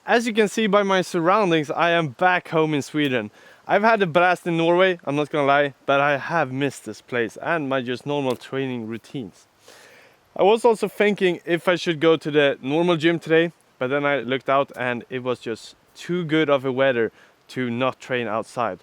As you can see by my surroundings, I am back home in Sweden. I've had a blast in Norway, I'm not gonna lie, but I have missed this place and my just normal training routines. I was also thinking if I should go to the normal gym today, but then I looked out and it was just too good of a weather to not train outside.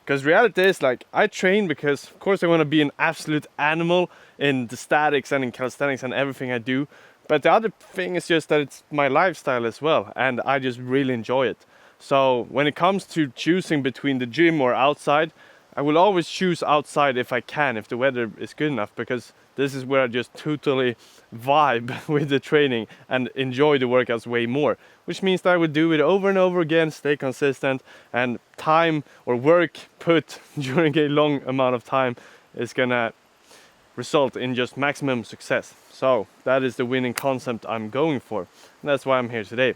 Because reality is, like, I train because of course I want to be an absolute animal in the statics and in calisthenics and everything I do. But the other thing is just that it's my lifestyle as well, and I just really enjoy it. So when it comes to choosing between the gym or outside, I will always choose outside if I can, if the weather is good enough, because this is where I just totally vibe with the training and enjoy the workouts way more. Which means that I would do it over and over again, stay consistent, and time or work put during a long amount of time is gonna result in just maximum success. So that is the winning concept I'm going for, and that's why I'm here today.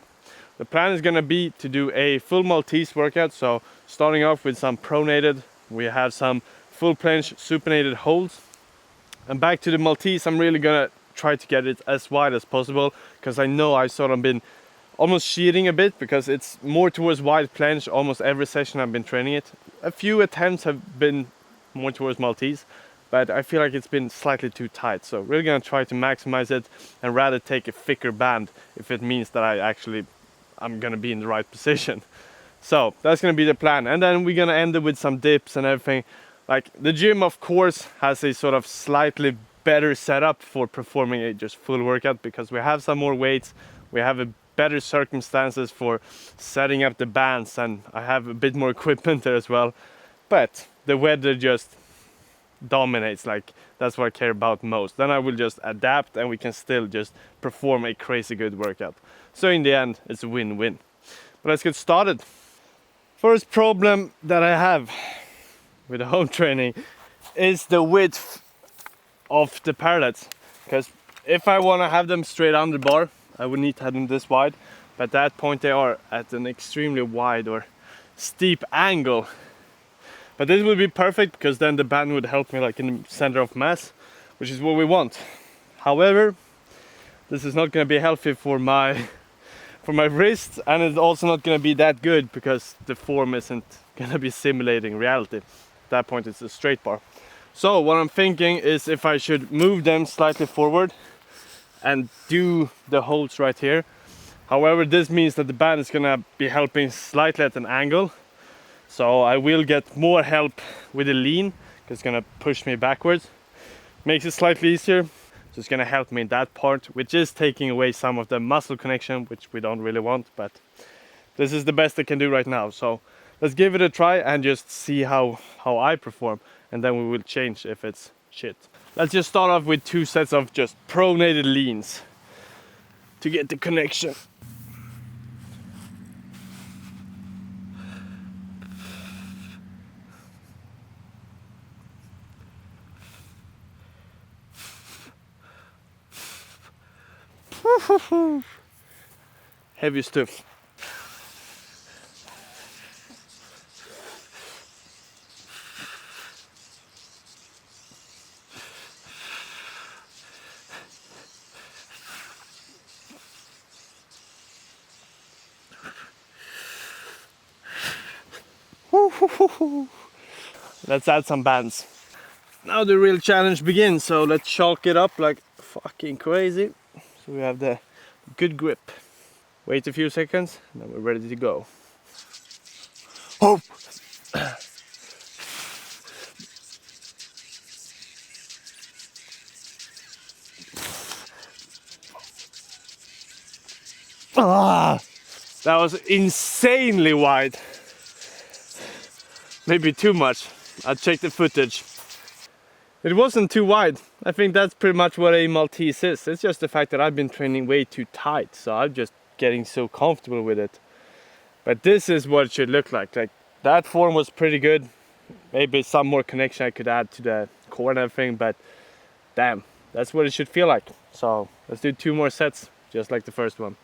The plan is gonna be to do a full Maltese workout, so starting off with some pronated, we have some full planche supinated holds, and back to the Maltese. I'm really gonna try to get it as wide as possible, because I know I've sort of been almost cheating a bit, because it's more towards wide planche almost every session I've been training it. A few attempts have been more towards Maltese, but I feel like it's been slightly too tight. So really gonna try to maximize it and rather take a thicker band if it means that I'm gonna be in the right position. So that's gonna be the plan. And then we're gonna end it with some dips and everything. Like, the gym of course has a sort of slightly better setup for performing a just full workout, because we have some more weights, we have a better circumstances for setting up the bands, and I have a bit more equipment there as well. But the weather just dominates, like, that's what I care about most. Then I will just adapt and we can still just perform a crazy good workout. So in the end, it's a win-win. But let's get started. First problem that I have with the home training is the width of the parallettes. Because if I want to have them straight under bar, I would need to have them this wide. But at that point they are at an extremely wide or steep angle. But this would be perfect, because then the band would help me like in the center of mass, which is what we want. However, this is not going to be healthy for my wrists, and it's also not going to be that good because the form isn't going to be simulating reality. At that point it's a straight bar. So what I'm thinking is if I should move them slightly forward and do the holds right here. However, this means that the band is going to be helping slightly at an angle. So I will get more help with the lean, because it's gonna push me backwards. Makes it slightly easier, so it's gonna help me in that part, which is taking away some of the muscle connection, which we don't really want, but this is the best I can do right now. So let's give it a try and just see how I perform, and then we will change if it's shit. Let's just start off with 2 sets of just pronated leans to get the connection. Heavy stuff. Let's add some bands. Now the real challenge begins, so let's chalk it up like fucking crazy. So we have the good grip. Wait a few seconds, and then we're ready to go. Oh! Ah! That was insanely wide. Maybe too much. I'll check the footage. It wasn't too wide. I think that's pretty much what a Maltese is. It's just the fact that I've been training way too tight, so I'm just getting so comfortable with it. But this is what it should look like. Like, that form was pretty good. Maybe some more connection I could add to the core and everything, but damn, that's what it should feel like. So let's do 2 more sets, just like the first one.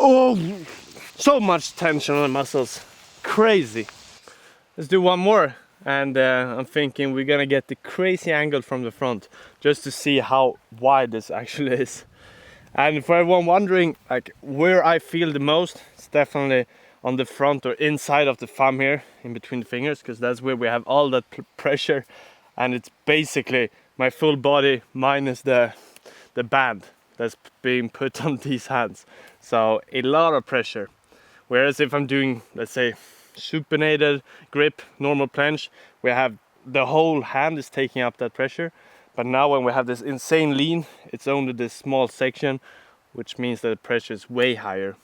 Oh, so much tension on the muscles. crazy. Let's do one more. And I'm thinking we're gonna get the crazy angle from the front just to see how wide this actually is. And for everyone wondering like where I feel the most, it's definitely on the front or inside of the thumb here, in between the fingers, because that's where we have all that pressure, and it's basically my full body minus the band that's being put on these hands. So a lot of pressure. Whereas if I'm doing, let's say, supinated grip, normal planche, we have the whole hand is taking up that pressure. But now when we have this insane lean, it's only this small section, which means that the pressure is way higher.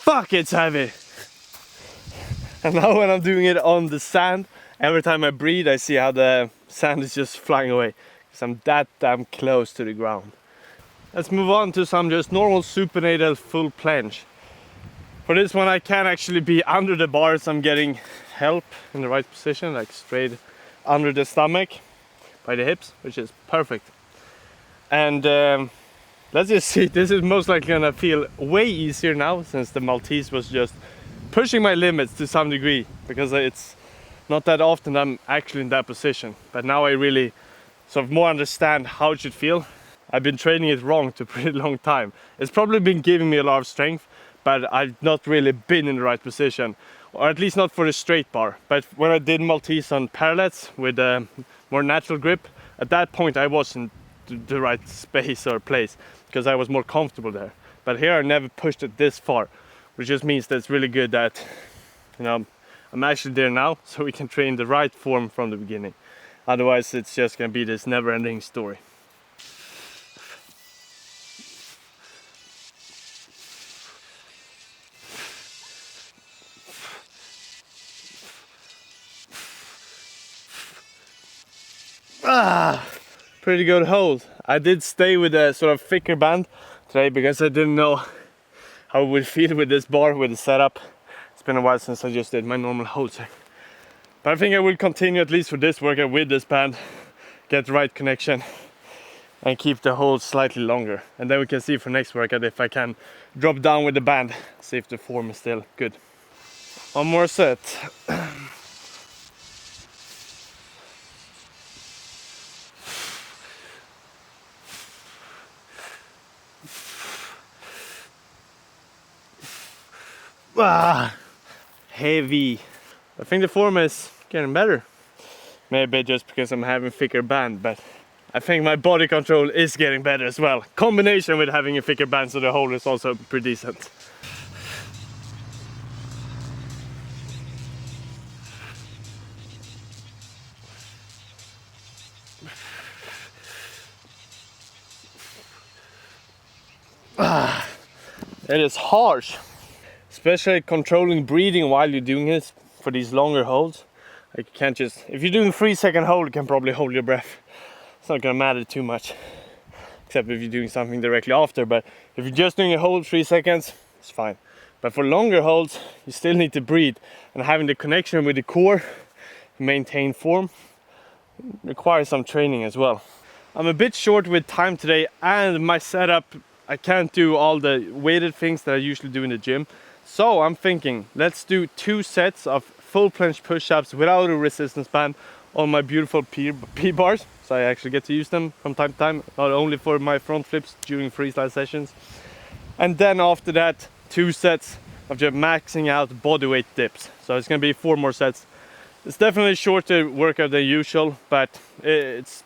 Fuck, it's heavy. And now when I'm doing it on the sand, every time I breathe, I see how the sand is just flying away, because I'm that damn close to the ground. Let's move on to some just normal supinated full planche. For this one, I can actually be under the bars. I'm getting help in the right position, like straight under the stomach by the hips, which is perfect. And let's just see, this is most likely gonna feel way easier now, since the Maltese was just pushing my limits to some degree, because it's not that often I'm actually in that position. But now I really sort of more understand how it should feel. I've been training it wrong to a pretty long time. It's probably been giving me a lot of strength, but I've not really been in the right position, or at least not for the straight bar. But when I did Maltese on parallettes with a more natural grip, at that point I was in the right space or place, because I was more comfortable there. But here I never pushed it this far, which just means that it's really good that, you know, I'm actually there now, so we can train the right form from the beginning. Otherwise it's just gonna be this never-ending story. Pretty good hold. I did stay with a sort of thicker band today because I didn't know how it would feel with this bar, with the setup. It's been a while since I just did my normal holds. But I think I will continue at least for this workout with this band, get the right connection and keep the hold slightly longer. And then we can see for next workout if I can drop down with the band, see if the form is still good. One more set. Heavy. I think the form is getting better. Maybe just because I'm having a thicker band, but I think my body control is getting better as well. Combination with having a thicker band, so the hold is also pretty decent. It is harsh. Especially controlling breathing while you're doing this for these longer holds. Like you can't just, if you're doing 3-second hold, you can probably hold your breath. It's not gonna matter too much, except if you're doing something directly after. But if you're just doing a hold 3 seconds, it's fine. But for longer holds, you still need to breathe, and having the connection with the core, maintain form, requires some training as well. I'm a bit short with time today, and my setup, I can't do all the weighted things that I usually do in the gym. So I'm thinking, let's do 2 sets of full planche push-ups without a resistance band on my beautiful P-bars. So I actually get to use them from time to time, not only for my front flips during freestyle sessions. And then after that, 2 sets of just maxing out bodyweight dips. So it's gonna be 4 more sets. It's definitely a shorter workout than usual, but it's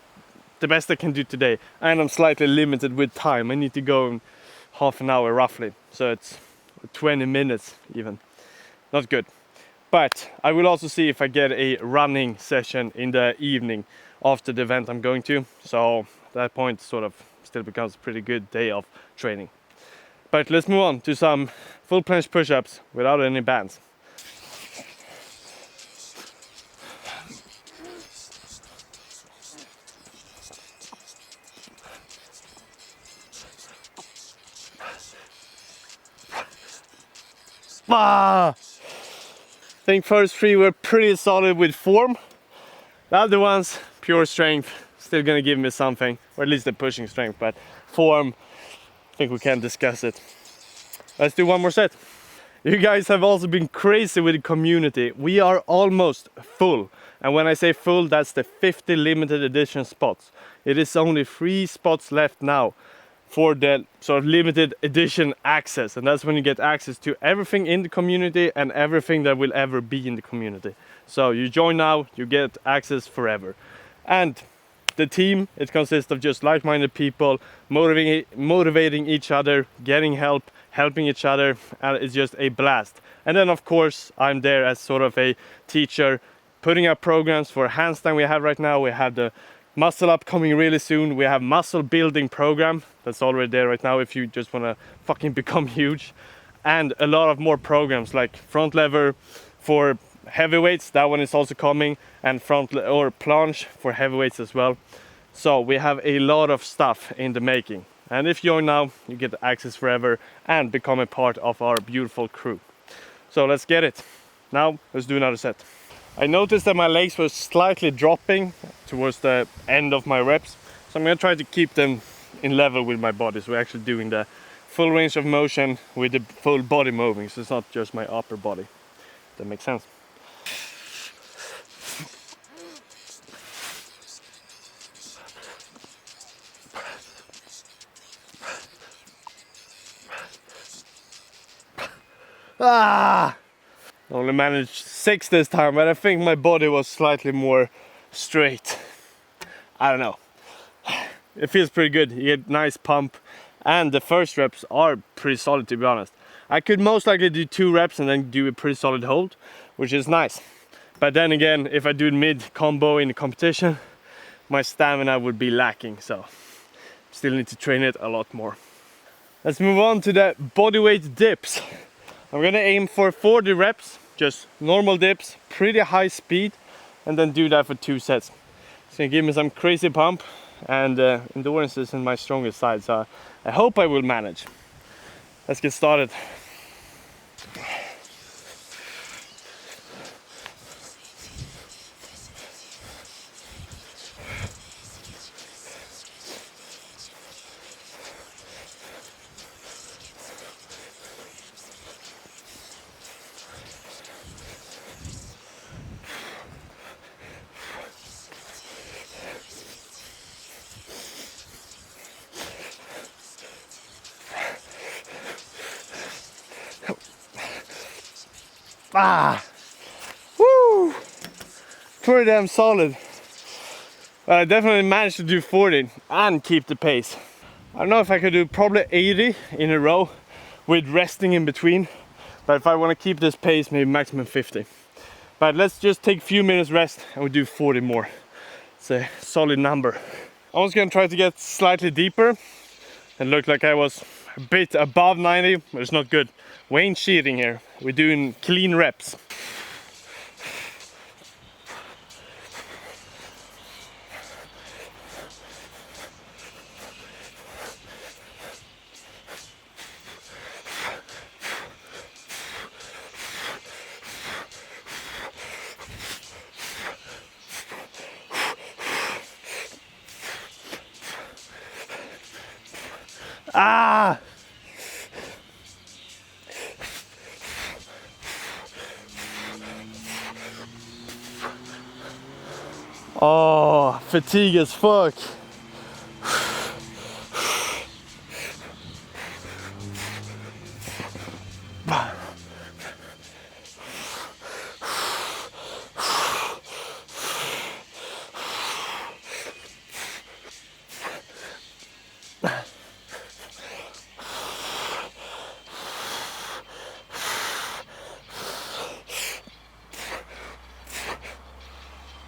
the best I can do today. And I'm slightly limited with time. I need to go in half an hour roughly. So it's 20 minutes even. Not good. But I will also see if I get a running session in the evening after the event I'm going to. So at that point sort of still becomes a pretty good day of training. But let's move on to some full planche push-ups without any bands. think first 3 were pretty solid with form. The other ones, pure strength, still gonna give me something, or at least the pushing strength, but form, I think we can discuss it. Let's do one more set. You guys have also been crazy with the community. We are almost full. And when I say full, that's the 50 limited edition spots. It is only 3 spots left now for the sort of limited edition access. And that's when you get access to everything in the community and everything that will ever be in the community. So you join now, you get access forever. And the team, it consists of just like-minded people motivating each other, getting help, helping each other, and it's just a blast. And then of course I'm there as sort of a teacher, putting up programs for handstand we have right now. We have the muscle up coming really soon. We have muscle building program that's already there right now if you just want to fucking become huge, and a lot of more programs like front lever for heavyweights, that one is also coming, and or planche for heavyweights as well. So we have a lot of stuff in the making, and if you join now you get access forever and become a part of our beautiful crew. So let's get it. Now let's do another set. I noticed that my legs were slightly dropping towards the end of my reps, so I'm gonna try to keep them in level with my body. So we're actually doing the full range of motion with the full body moving, so it's not just my upper body. That makes sense. Ah! I only managed 6 this time, but I think my body was slightly more straight. I don't know. It feels pretty good. You get nice pump, and the first reps are pretty solid, to be honest. I could most likely do 2 reps and then do a pretty solid hold, which is nice. But then again, if I do mid combo in the competition, my stamina would be lacking, so still need to train it a lot more. Let's move on to the bodyweight dips. I'm gonna aim for 40 reps, just normal dips, pretty high speed, and then do that for 2 sets. It's gonna give me some crazy pump, and endurance isn't my strongest side, so I hope I will manage. Let's get started. Ah, woo, pretty damn solid. I definitely managed to do 40 and keep the pace. I don't know if I could do probably 80 in a row with resting in between, but if I want to keep this pace, maybe maximum 50. But let's just take a few minutes rest and we'll do 40 more. It's a solid number. I was gonna try to get slightly deeper and look like I was a bit above 90, but it's not good. We ain't cheating here. We're doing clean reps. Ah! Oh, fatigue as fuck.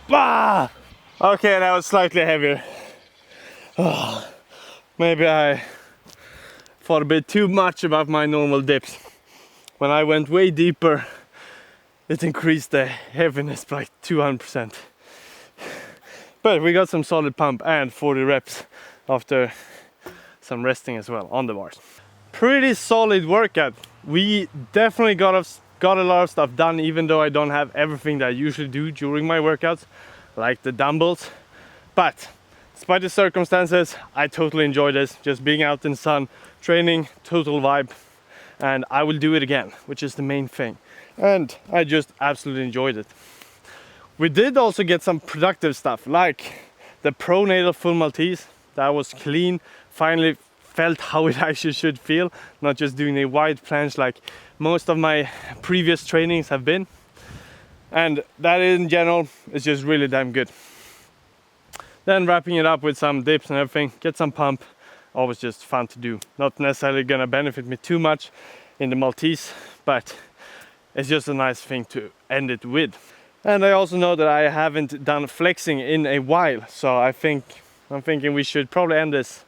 Bah! Okay, that was slightly heavier. Oh, maybe I thought a bit too much about my normal dips. When I went way deeper, it increased the heaviness by like 200%. But we got some solid pump and 40 reps after some resting as well on the bars. Pretty solid workout. We definitely got us got a lot of stuff done, even though I don't have everything that I usually do during my workouts, like the dumbbells. But despite the circumstances, I totally enjoy this. Just being out in the sun, training, total vibe. And I will do it again, which is the main thing. And I just absolutely enjoyed it. We did also get some productive stuff, like the pronatal full Maltese. That was clean, finally felt how it actually should feel, not just doing a wide planche like most of my previous trainings have been. And that in general is just really damn good. Then wrapping it up with some dips and everything, get some pump, always just fun to do. Not necessarily gonna benefit me too much in the Maltese, but it's just a nice thing to end it with. And I also know that I haven't done flexing in a while, so I'm thinking we should probably end this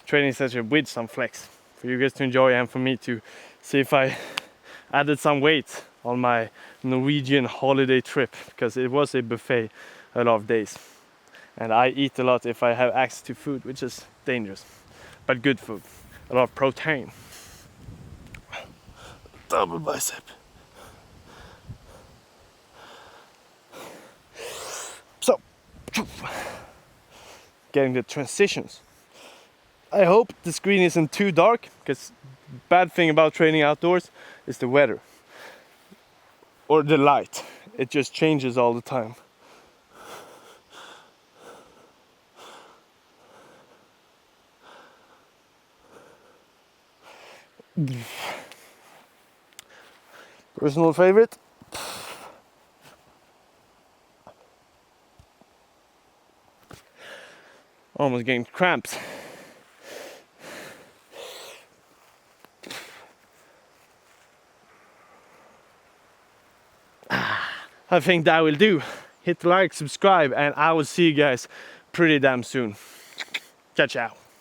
training session with some flex for you guys to enjoy and for me to see if I added some weight on my Norwegian holiday trip, because it was a buffet a lot of days. And I eat a lot if I have access to food, which is dangerous, but good food, a lot of protein. Double bicep. So, getting the transitions. I hope the screen isn't too dark, because bad thing about training outdoors is the weather or the light. It just changes all the time. Personal favorite. Almost getting cramps. I think that will do. Hit like, subscribe, and I will see you guys pretty damn soon. Ciao, ciao.